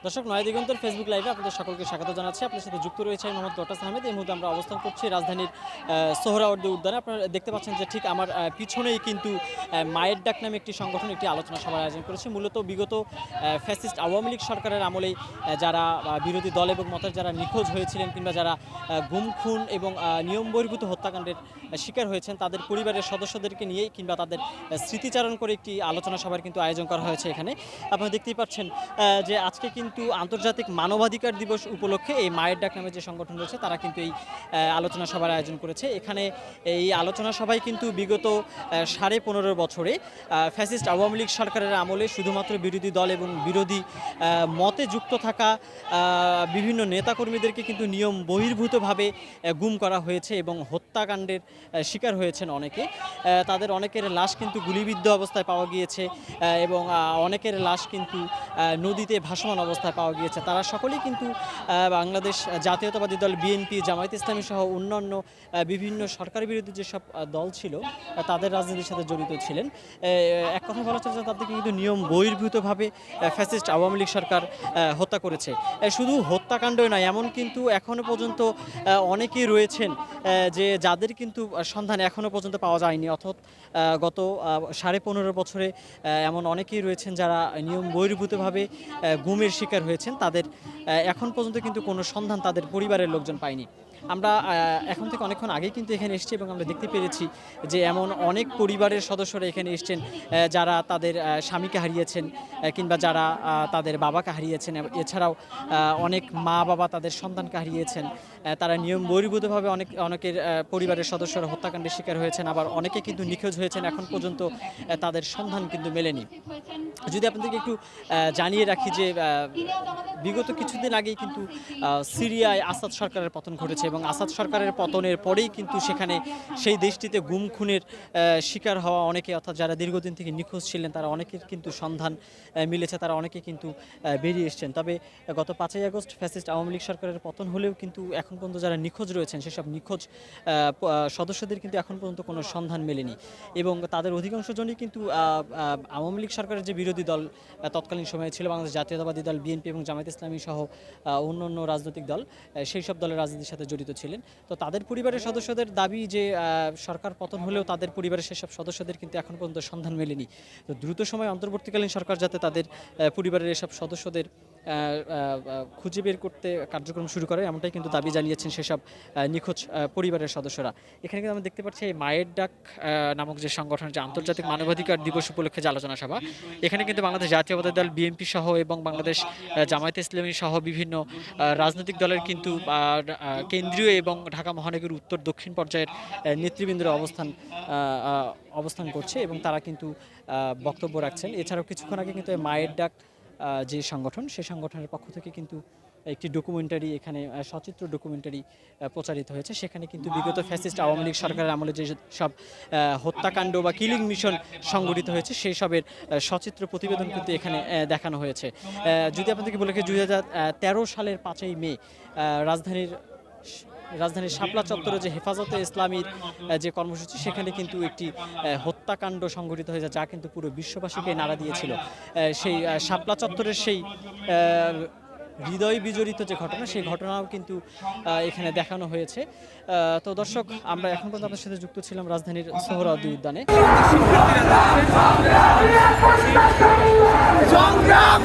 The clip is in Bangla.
দর্শক নয় দিগন্তের ফেসবুক লাইভে আপনাদের সকলকে স্বাগত জানাচ্ছি। আপনার সাথে যুক্ত রয়েছে আমি মোহাম্মদ লটাস আহমেদ। এই মুহূর্তে আমরা অবস্থান করছি রাজধানীর সোহরাওয়ার্দী উদ্যানে। আপনারা দেখতে পাচ্ছেন যে ঠিক আমার পিছনেই কিন্তু মায়ের ডাক নামে একটি সংগঠন একটি আলোচনা সভার আয়োজন করেছে। মূলত বিগত ফ্যাসিস্ট আওয়ামী লীগ সরকারের আমলেই যারা বিরোধী দল এবং মতের যারা নিখোঁজ হয়েছিলেন কিংবা যারা গুম খুন এবং নিয়ম বহির্ভূত হত্যাকাণ্ডের শিকার হয়েছেন তাদের পরিবারের সদস্যদেরকে নিয়েই কিংবা তাদের স্মৃতিচারণ করে একটি আলোচনা সভার কিন্তু আয়োজন করা হয়েছে এখানে। আপনারা দেখতেই পাচ্ছেন যে আজকে কিন্তু আন্তর্জাতিক মানবাধিকার দিবস উপলক্ষে এই মায়ের ডাক নামে যে সংগঠন রয়েছে তারা কিন্তু এই আলোচনা সভার আয়োজন করেছে। এখানে এই আলোচনা সভায় কিন্তু বিগত 15.5 বছরে ফ্যাসিস্ট আওয়ামী লীগ সরকারের আমলে শুধুমাত্র বিরোধী দল এবং বিরোধী মতে যুক্ত থাকা বিভিন্ন নেতাকর্মীদেরকে কিন্তু নিয়ম বহির্ভূতভাবে গুম করা হয়েছে এবং হত্যাকাণ্ডের শিকার হয়েছেন অনেকে। তাদের অনেকের লাশ কিন্তু গুলিবিদ্ধ অবস্থায় পাওয়া গিয়েছে এবং অনেকের লাশ কিন্তু নদীতে ভাসমান অবস্থায় পাওয়া গিয়েছে। তারা সকলেই কিন্তু বাংলাদেশ জাতীয়তাবাদী দল বিএনপি, জামায়াত ইসলামী সহ অন্যান্য বিভিন্ন সরকার বিরোধী যেসব দল ছিল তাদের রাজনীতির সাথে জড়িত ছিলেন। এক কথা বলা চলে যে তাদেরকে কিন্তু নিয়ম বহির্ভূতভাবে ফ্যাসিস্ট আওয়ামী লীগ সরকার হত্যা করেছে। শুধু হত্যাকাণ্ডই নয়, এমন কিন্তু এখনও পর্যন্ত অনেকেই রয়েছেন যে যাদের কিন্তু সন্ধান এখনও পর্যন্ত পাওয়া যায়নি। অর্থাৎ গত 15.5 বছরে এমন অনেকেই রয়েছেন যারা নিয়ম বহির্ভূতভাবে গুমের শিকার হয়েছেন। তাদের এখন পর্যন্ত কিন্তু কোনো সন্ধান তাদের পরিবারের লোকজন পায়নি। আমরা এখন থেকে অনেকক্ষণ আগেই কিন্তু এখানে এসেছি এবং আমরা দেখতে পেরেছি যে এমন অনেক পরিবারের সদস্যরা এখানে এসছেন যারা তাদের স্বামীকে হারিয়েছেন কিংবা যারা তাদের বাবাকে হারিয়েছেন। এছাড়াও অনেক মা বাবা তাদের সন্তানকে হারিয়েছেন। তারা নিয়ম বহির্ভূতভাবে অনেকের পরিবারের সদস্যরা হত্যাকাণ্ডের শিকার হয়েছেন, আবার অনেকে কিন্তু নিখোঁজ হয়েছেন। এখন পর্যন্ত তাদের সন্ধান কিন্তু মেলেনি। যদি আপনাদেরকে একটু জানিয়ে রাখি যে বিগত কিছুদিন আগেই কিন্তু সিরিয়ায় আসাদ সরকারের পতন ঘটেছে এবং আসাদ সরকারের পতনের পরেই কিন্তু সেখানে সেই দেশটিতে গুম খুনের শিকার হওয়া অনেকে, অর্থাৎ যারা দীর্ঘদিন থেকে নিখোঁজ ছিলেন তারা অনেকের কিন্তু সন্ধান মিলেছে, তারা অনেকে কিন্তু বেরিয়ে এসছেন। তবে গত 5ই আগস্ট ফ্যাসিস্ট আওয়ামী লীগ সরকারের পতন হলেও কিন্তু এখন পর্যন্ত যারা নিখোঁজ রয়েছেন সেসব নিখোঁজ সদস্যদের কিন্তু এখন পর্যন্ত কোনো সন্ধান মেলেনি এবং তাদের অধিকাংশ জনই কিন্তু আওয়ামী লীগ সরকারের যে বিরোধী দল তৎকালীন সময়ে ছিল বাংলাদেশ জাতীয়তাবাদী দল বিএনপি এবং জামায়াত ইসলামী সহ অন্যান্য রাজনৈতিক দল, সেই সব দলের রাজনীতির সাথে জড়িত ছিলেন। তো তাদের পরিবারের সদস্যদের দাবি যে সরকার পতন হলেও তাদের পরিবারের সেসব সদস্যদের কিন্তু এখন পর্যন্ত সন্ধান মেলেনি। তো দ্রুত সময় অন্তর্বর্তীকালীন সরকার যাতে তাদের পরিবারের এসব সদস্যদের খুঁজে বের করতে কার্যক্রম শুরু করে এমনটাই কিন্তু দাবি জানিয়েছেন সেসব নিখোঁজ পরিবারের সদস্যরা। এখানে কিন্তু আমরা দেখতে পাচ্ছি এই মায়ের ডাক নামক যে সংগঠন, যে আন্তর্জাতিক মানবাধিকার দিবস উপলক্ষে যে আলোচনা সভা, এখানে কিন্তু বাংলাদেশ জাতীয়তাবাদী দল বিএনপি সহ এবং বাংলাদেশ জামায়াত ইসলামী সহ বিভিন্ন রাজনৈতিক দলের কিন্তু কেন্দ্রীয় এবং ঢাকা মহানগরীর উত্তর দক্ষিণ পর্যায়ের নেতৃবৃন্দরা অবস্থান করছে এবং তারা কিন্তু বক্তব্য রাখছেন। এছাড়াও কিছুক্ষণ আগে কিন্তু মায়ের ডাক যে সংগঠন, সেই সংগঠনের পক্ষ থেকে কিন্তু একটি ডকুমেন্টারি, এখানে সচিত্র ডকুমেন্টারি প্রচারিত হয়েছে। সেখানে কিন্তু বিগত ফ্যাসিস্ট আওয়ামী লীগ সরকারের আমলে যে সব হত্যাকাণ্ড বা কিলিং মিশন সংগঠিত হয়েছে সেই সবের সচিত্র প্রতিবেদন কিন্তু এখানে দেখানো হয়েছে। যদি আপনাদেরকে বলে 2013 সালের 5ই মে রাজধানীর শাপলা চত্বরে যে হেফাজতে ইসলামীর যে কর্মসূচি, সেখানে কিন্তু একটি হত্যাকাণ্ড সংঘটিত হয়েছে যা কিন্তু পুরো বিশ্ববাসীকে নাড়া দিয়েছিল। সেই শাপলা চত্বরের সেই হৃদয় বিজড়িত যে ঘটনা, সেই ঘটনাও কিন্তু এখানে দেখানো হয়েছে। তো দর্শক, আমরা এখন পর্যন্ত আপনার সাথে যুক্ত ছিলাম রাজধানীর সোহরাওয়ার্দী উদ্যানে। সংগ্রাম